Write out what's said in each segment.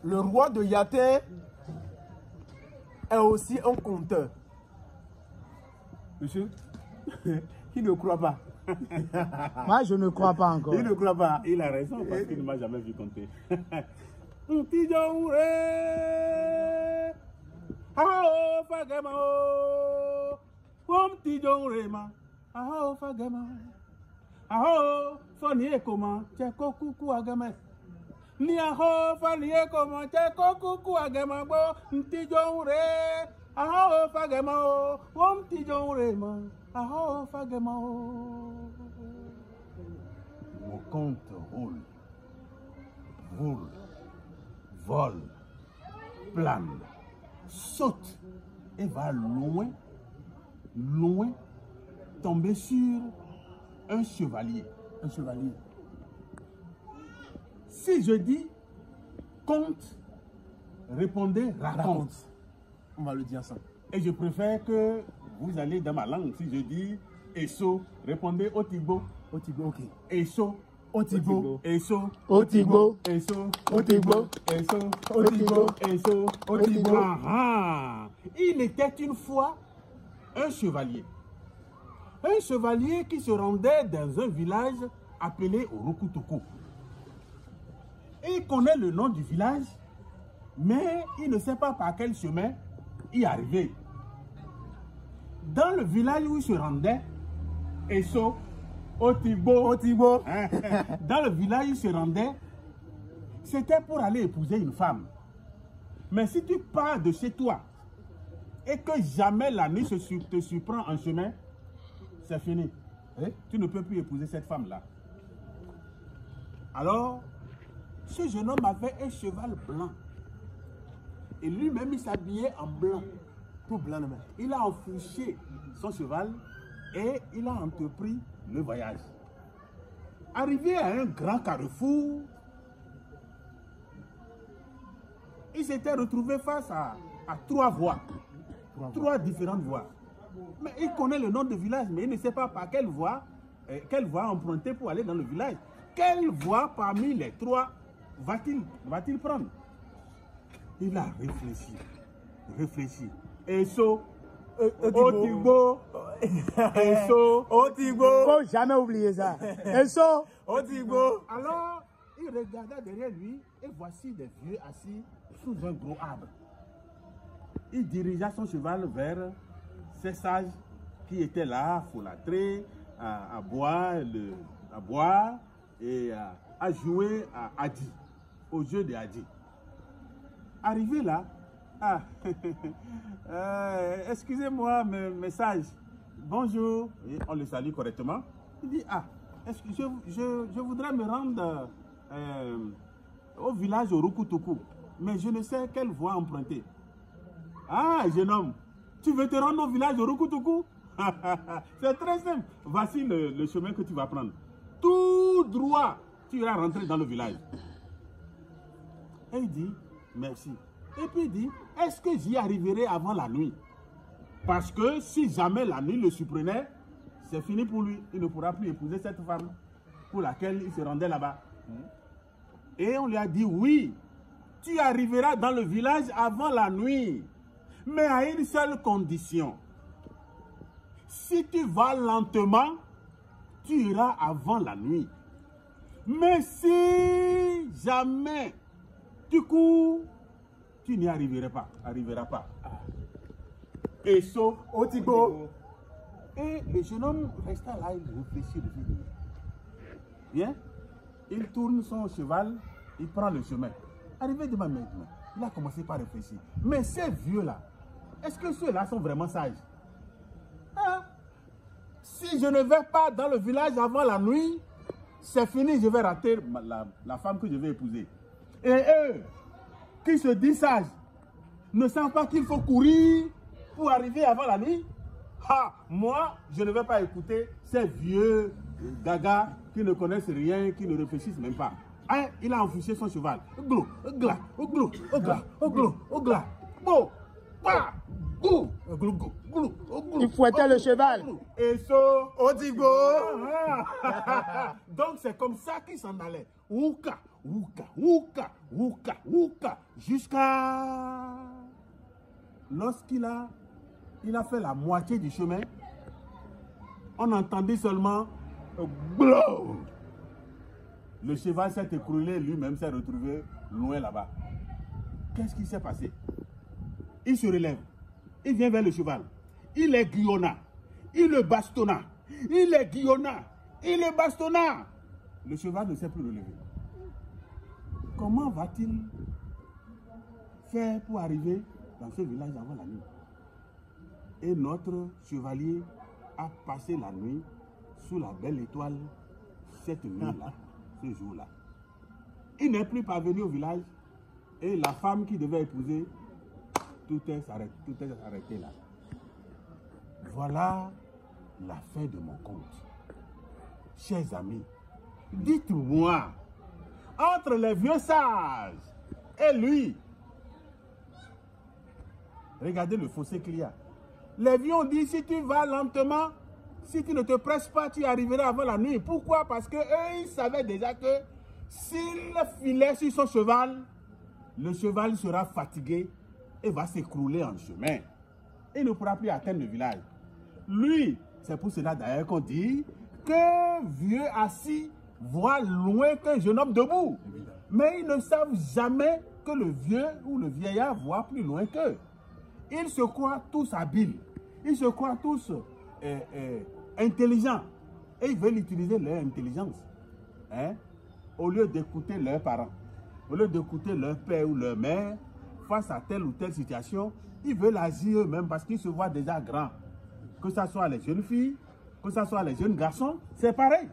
Le roi de Yaté est aussi un conteur. Monsieur, il ne croit pas. Moi, je ne crois pas encore. Il ne croit pas. Il a raison parce qu'il ne m'a jamais vu compter. Ni aho falie comment te kokuku agema bo nti jonre aho fagema o nti jonre ma aho fagema o. Mon compte roule, roule, vole, plane, saute et va loin, loin, tomber sur un chevalier. Un chevalier. Si je dis compte, répondez raconte. On va le dire ça. Et je préfère que vous allez dans ma langue. Si je dis Eso, répondez Otigbo. Otigbo, ok. Eso, Otigbo. Eso, Otigbo. Eso, Otigbo. Eso, Otigbo. Eso, Otigbo. Ah, il était une fois un chevalier. Un chevalier qui se rendait dans un village appelé Orokutoko. Il connaît le nom du village, mais il ne sait pas par quel chemin y arriver. Dans le village où il se rendait, Eso, Otigbo, Otigbo. dans le village où il se rendait, c'était pour aller épouser une femme. Mais si tu pars de chez toi et que jamais la nuit te surprend en chemin, c'est fini. Tu ne peux plus épouser cette femme-là. Alors, ce jeune homme avait un cheval blanc. Et lui-même, il s'habillait en blanc. Tout blanc, même. Il a enfourché son cheval et il a entrepris le voyage. Arrivé à un grand carrefour, il s'était retrouvé face à trois voies. Trois différentes voies. Mais il connaît le nom du village, mais il ne sait pas par quelle voie emprunter pour aller dans le village. Quelle voie parmi les trois va-t-il prendre? Il a réfléchi. Eso, Otigbo, Eso, Otigbo. Faut jamais oublier ça. Eso, Otigbo. Alors, il regarda derrière lui et voici des vieux assis sous un gros arbre. Il dirigea son cheval vers ces sages qui étaient là, folâtrés, à boire et à jouer à Adi, au jeu de Adi. Arrivé là, excusez-moi, mes sages, bonjour, et on le salue correctement. Il dit, est-ce que je voudrais me rendre au village Orokutoko, mais je ne sais quelle voie emprunter. Ah, jeune homme, tu veux te rendre au village Orokutoko? C'est très simple. Voici le chemin que tu vas prendre. Tout droit, tu iras rentrer dans le village. Et il dit, merci. Et puis il dit, est-ce que j'y arriverai avant la nuit? Parce que si jamais la nuit le surprenait, c'est fini pour lui. Il ne pourra plus épouser cette femme pour laquelle il se rendait là-bas. Et on lui a dit, oui, tu arriveras dans le village avant la nuit, mais à une seule condition. Si tu vas lentement, tu iras avant la nuit. Mais si jamais tu cours, tu n'y arriveras pas. Eso, Otigbo. Et le jeune homme resta là, il réfléchit. Bien, il tourne son cheval, il prend le chemin. Arrivé devant maintenant, il a commencé par réfléchir. Mais ces vieux-là, est-ce que ceux-là sont vraiment sages? Si je ne vais pas dans le village avant la nuit, c'est fini, je vais rater la femme que je vais épouser. Et eux, qui se disent sages, ne savent pas qu'il faut courir pour arriver avant la nuit. Moi, je ne vais pas écouter ces vieux gagas qui ne connaissent rien, qui ne réfléchissent même pas. Il a enfourché son cheval. Glou, gla, glou, gla, glou, gla. Bon, il fouettait le cheval. Eso, Otigbo. Donc c'est comme ça qu'il s'en allait. Ouka, ouka, ouka, ouka, ouka, Jusqu'à lorsqu'il a fait la moitié du chemin, on entendait seulement blow. Le cheval s'est écroulé, lui-même s'est retrouvé loin là-bas. Qu'est-ce qui s'est passé? Il se relève, il vient vers le cheval, il est guillonna, il le bastonna, il est guillonna, il le bastonna. Le cheval ne s'est plus relevé. Comment va-t-il faire pour arriver dans ce village avant la nuit? Et notre chevalier a passé la nuit sous la belle étoile cette nuit-là, ce jour-là. Il n'est plus parvenu au village et la femme qui devait épouser, tout est arrêté là. Voilà la fin de mon conte. Chers amis, dites-moi, entre les vieux sages et lui, regardez le fossé qu'il y a. Les vieux ont dit, si tu vas lentement, si tu ne te presses pas, tu arriveras avant la nuit. Pourquoi? Parce qu'eux, ils savaient déjà que s'il filait sur son cheval, le cheval sera fatigué et va s'écrouler en chemin. Il ne pourra plus atteindre le village. Lui, c'est pour cela d'ailleurs qu'on dit qu'un vieux assis voit loin qu'un jeune homme debout. Mais ils ne savent jamais que le vieux ou le vieillard voit plus loin qu'eux. Ils se croient tous habiles. Ils se croient tous intelligents. Et ils veulent utiliser leur intelligence. Hein? Au lieu d'écouter leurs parents, au lieu d'écouter leur père ou leur mère, face à telle ou telle situation, ils veulent agir eux-mêmes parce qu'ils se voient déjà grands. Que ce soit les jeunes filles, que ce soit les jeunes garçons, c'est pareil.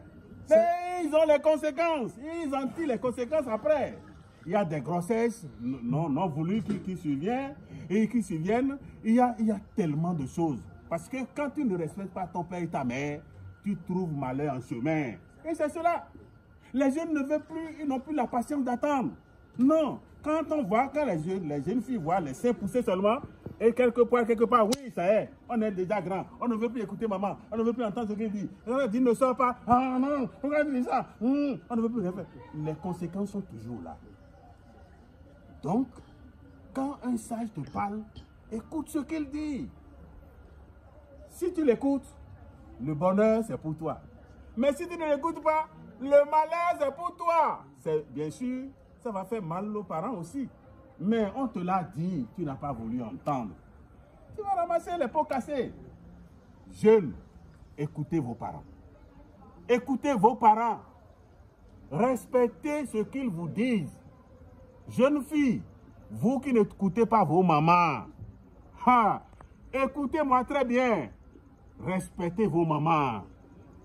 Mais ils ont les conséquences. Ils en tirent les conséquences après. Il y a des grossesses non voulues qui surviennent. Et qui surviennent. Il y a tellement de choses. Parce que quand tu ne respectes pas ton père et ta mère, tu trouves malheur en chemin. Et c'est cela. Les jeunes ne veulent plus, ils n'ont plus la patience d'attendre. Non. Quand les jeunes filles voient les seins pousser seulement, et quelque part, oui, ça y est, on est déjà grand. On ne veut plus écouter maman. On ne veut plus entendre ce qu'il dit. On dit, ne sort pas. Ah non, pourquoi tu dis ça? On ne veut plus rien faire. Les conséquences sont toujours là. Donc, quand un sage te parle, écoute ce qu'il dit. Si tu l'écoutes, le bonheur, c'est pour toi. Mais si tu ne l'écoutes pas, le malheur, c'est pour toi. Bien sûr, ça va faire mal aux parents aussi. Mais on te l'a dit, tu n'as pas voulu entendre. Tu vas ramasser les pots cassés. Jeunes, écoutez vos parents. Écoutez vos parents. Respectez ce qu'ils vous disent. Jeunes filles, vous qui n'écoutez pas vos mamans, écoutez-moi très bien. Respectez vos mamans.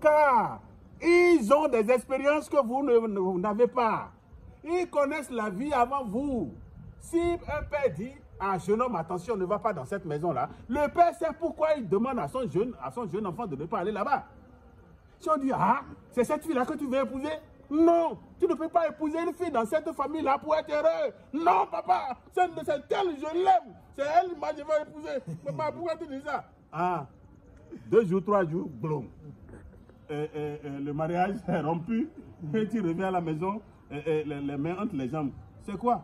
Car ils ont des expériences que vous n'avez pas. Ils connaissent la vie avant vous. Si un père dit à un jeune homme, attention, ne va pas dans cette maison-là, le père sait pourquoi il demande à son jeune enfant de ne pas aller là-bas. Si on dit, c'est cette fille-là que tu veux épouser? Non, tu ne peux pas épouser une fille dans cette famille-là pour être heureux. Non, papa, c'est elle, je l'aime. C'est elle, moi, je vais épouser. Papa, pourquoi tu dis ça? 2 jours, 3 jours, boum. Le mariage est rompu. Et tu reviens à la maison, les mains entre les jambes. C'est quoi?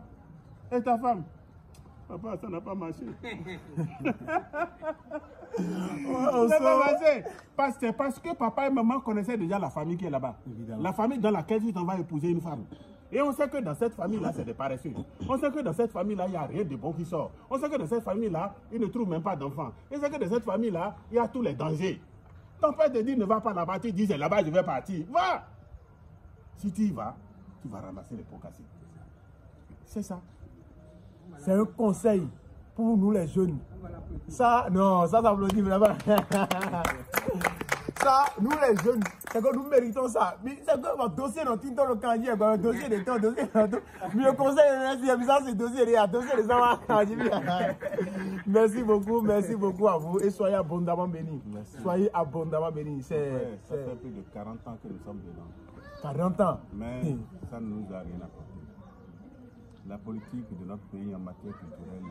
Et ta femme? Papa, ça n'a pas marché. Ça n'a pas marché. C'est parce que papa et maman connaissaient déjà la famille qui est là-bas. La famille dans laquelle tu t'en vas épouser une femme. Et on sait que dans cette famille-là, c'est des paresseux. On sait que dans cette famille-là, il n'y a rien de bon qui sort. On sait que dans cette famille-là, ils ne trouvent même pas d'enfants. Et on sait que dans cette famille-là, il y a tous les dangers. Ton père te dit ne va pas là-bas, tu dis c'est là-bas, je vais partir. Va! Si tu y vas, tu vas ramasser les pots cassés. C'est ça. C'est un conseil pour nous les jeunes. Ça, non, ça s'applaudit vraiment. Ça, nous les jeunes, c'est que nous méritons ça. C'est que votre dossier dans le candidat, le dossier de temps, dossier de temps. Mais le conseil, ça c'est dossier de ça. Merci beaucoup à vous et soyez abondamment bénis. Merci. Soyez abondamment bénis. Ça fait plus de 40 ans que nous sommes dedans. 40 ans. Mais ça ne nous a rien apporté. La politique de notre pays en matière culturelle.